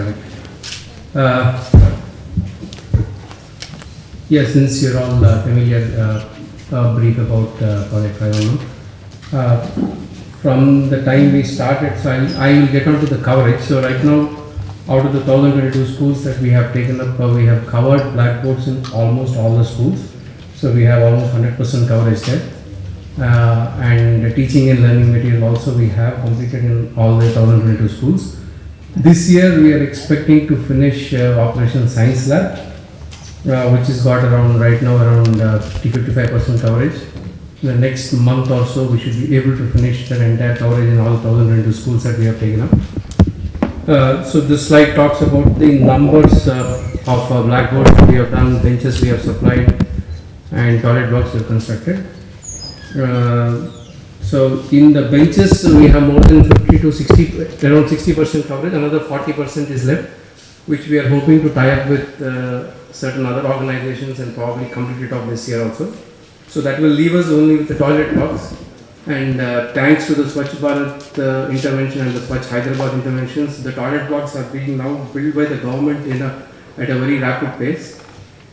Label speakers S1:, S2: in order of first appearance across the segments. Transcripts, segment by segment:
S1: correct. Uh, yes, since you're all familiar, brief about Project 511. From the time we started, so I will get on to the coverage. So right now, out of the 1022 schools that we have taken up, we have covered blackboards in almost all the schools. So we have almost 100% coverage there. And teaching and learning material also we have completed in all the 1022 schools. This year we are expecting to finish Operation Science Lab, which has got around right now around 55% coverage. The next month or so we should be able to finish the entire coverage in all 1022 schools that we have taken up. So this slide talks about the numbers of blackboards we have done, benches we have supplied, and toilet blocks we have constructed. So in the benches we have more than 50 to 60, around 60% coverage. Another 40% is left, which we are hoping to tie up with certain other organizations and probably complete it off this year also. So that will leave us only with the toilet blocks. And thanks to the Swachh Bharat intervention and the Swachh Hyderabad interventions, the toilet blocks are being now built by the government at a very rapid pace.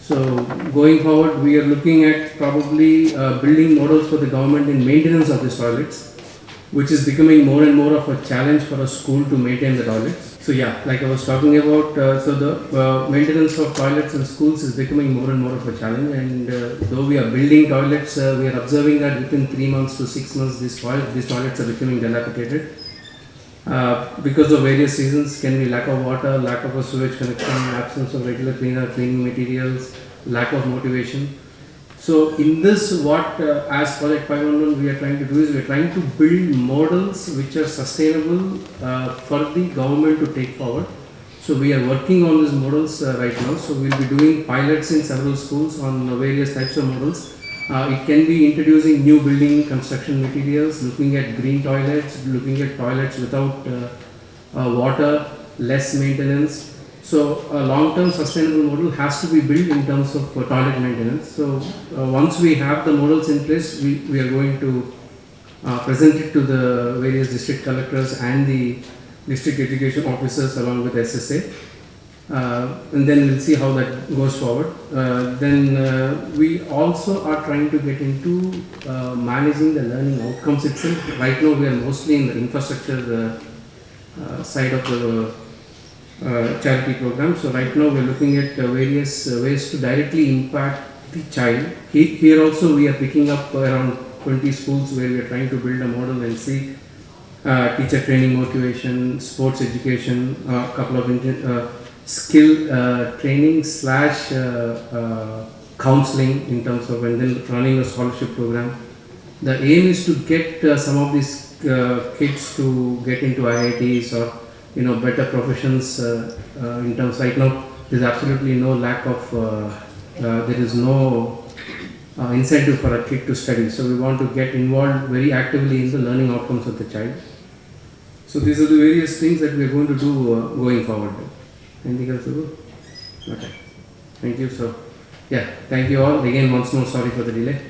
S1: So going forward, we are looking at probably building models for the government in maintenance of these toilets, which is becoming more and more of a challenge for a school to maintain the toilets. So yeah, like I was talking about, so the maintenance of toilets in schools is becoming more and more of a challenge. And though we are building toilets, we are observing that within 3 months to 6 months, these toilets are becoming dilapidated. Because of various reasons, can be lack of water, lack of a sewage connection, absence of regular cleaning materials, lack of motivation. So in this, what as Project 511 we are trying to do is we are trying to build models which are sustainable for the government to take forward. So we are working on these models right now. So we will be doing pilots in several schools on various types of models. It can be introducing new building construction materials, looking at green toilets, looking at toilets without water, less maintenance. So a long-term sustainable model has to be built in terms of toilet maintenance. So once we have the models in place, we are going to present it to the various district collectors and the district education officers along with SSA. And then we'll see how that goes forward. Then we also are trying to get into managing the learning outcomes itself. Right now we are mostly in the infrastructure side of the charity program. So right now we are looking at various ways to directly impact the child. Here also we are picking up around 20 schools where we are trying to build a model and see teacher training, motivation, sports education, a couple of skill training slash counseling in terms of, and then running a scholarship program. The aim is to get some of these kids to get into IITs or better professions in terms. Right now there is absolutely no lack of there is no incentive for a kid to study. So we want to get involved very actively in the learning outcomes of the child. So these are the various things that we are going to do going forward. Anything else to do? Okay. Thank you. So yeah, thank you all. Again, once more, sorry for the delay.